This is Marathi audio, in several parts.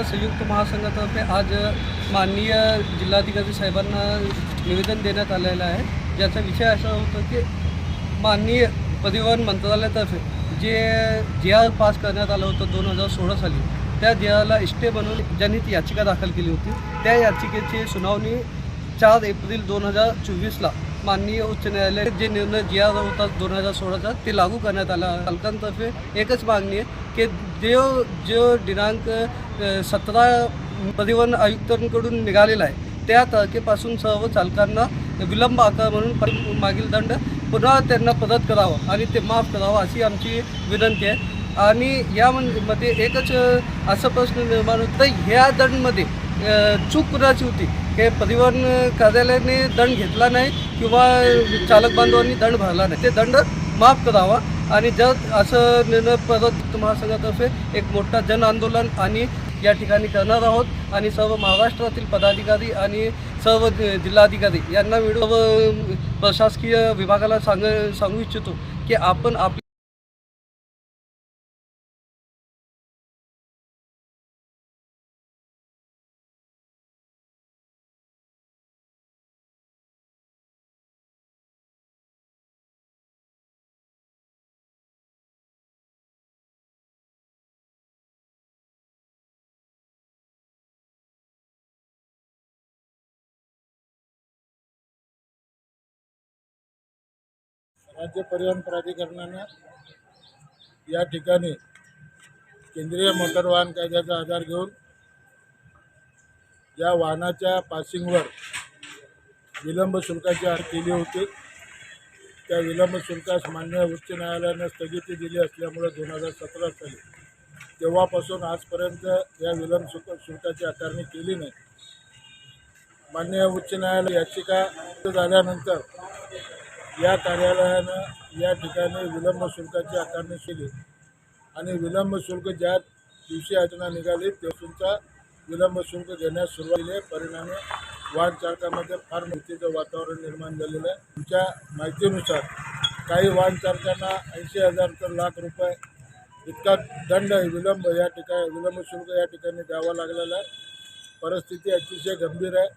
संयुक्त महासंघातर्फे आज माननीय जिल्हाधिकारी साहेबांना निवेदन देण्यात आलेलं आहे, ज्याचा विषय असा होता की माननीय परिवहन मंत्रालयातर्फे जे आर पास करण्यात आलं होतं 2016 साली, त्या जे आरला स्टे बनवून ज्यांनी ती याचिका दाखल केली होती, त्या याचिकेची सुनावणी 4 एप्रिल 2024ला माननीय उच्च न्यायालयात जे निर्णय जे आर होता 2016चा ते लागू करण्यात आला. चालकांतर्फे एकच मागणी आहे की जो दिनांक 17 परिवहन आयुक्तांकडून निघालेला आहे, त्या तारखेपासून सर्व चालकांना विलंब आकार म्हणून मागील दंड पुन्हा त्यांना परत करावा आणि ते माफ करावं अशी आमची विनंती आहे. आणि यामध्ये एकच असा प्रश्न निर्माण होतो, ह्या दंडमध्ये चूक कुणाची होती की परिवहन कार्यालयाने दंड घेतला नाही किंवा चालक बांधवांनी दंड भरला नाही, ते दंड माफ करावा. आणि जर असं निर्णय परत महासंघातर्फे एक मोठा जन आंदोलन आणि या ठिकाणी करणार आहोत आणि सर्व महाराष्ट्रातील पदाधिकारी आणि सर्व जिल्हाधिकारी यांना मिळून प्रशासकीय विभागाला सांगू इच्छितो की आपण आपली राज्य परिवहन प्राधिकरणाने या ठिकाणी केंद्रीय मोटर वाहन कायद्याचा आधार घेऊन या वाहनाच्या पासिंगवर विलंब शुल्काची आड केली होती. त्या विलंब शुल्कास मान्य उच्च न्यायालयाने स्थगिती दिली असल्यामुळे 2017 साली तेव्हापासून आजपर्यंत या विलंब शुल्काची आकारणी केली नाही. मान्य उच्च न्यायालय याचिका झाल्यानंतर या कार्यालयानं या ठिकाणी विलंब शुल्काची आकारणी केली आणि विलंब शुल्क ज्या दिवशी याचना निघाली तेव्हाचा विलंब शुल्क घेण्यास सुरुवात केली. परिणामी वाहन चालकामध्ये फार भीतीचं वातावरण निर्माण झालेलं आहे. तुमच्या माहितीनुसार काही वाहन चालकांना 80,000 तर लाख रुपये इतका दंड विलंब शुल्क या ठिकाणी द्यावा लागलेला आहे. परिस्थिती अतिशय गंभीर आहे.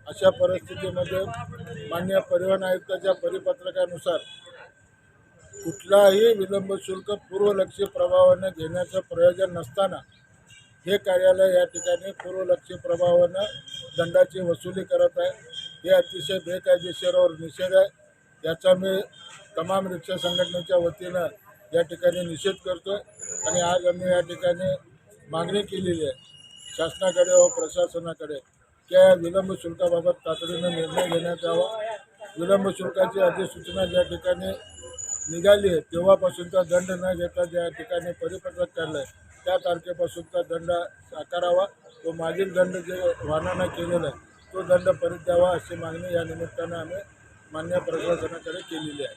अशा परिस्थितीमध्ये माननीय परिवहन आयुक्ताच्या परिपत्रकानुसार कुठलाही विलंब शुल्क पूर्वलक्षी प्रभावाने घेण्याचं प्रयोजन नसताना हे कार्यालय या ठिकाणी पूर्वलक्षी प्रभावानं दंडाची वसुली करत आहे. हे अतिशय बेकायदेशीर और निषेध आहे. याचा मी तमाम रिक्षा संघटनेच्या वतीनं या ठिकाणी निषेध करतो आणि आज आम्ही या ठिकाणी मागणी केलेली आहे शासनाकडे व प्रशासनाकडे की विलंब शुल्काबाबत तातडीनं निर्णय घेण्यात यावा. विलंब शुल्काची अधिसूचना ज्या ठिकाणी निघाली आहे तेव्हापासूनचा दंड न घेता ज्या ठिकाणी परिपत्रक काढलं आहे त्या तारखेपासूनचा दंड आकारावा व मागील दंड जे वाहनानं केलेला आहे तो दंड परत द्यावा अशी मागणी या निमित्तानं आम्ही मान्य प्रशासनाकडे केलेली आहे.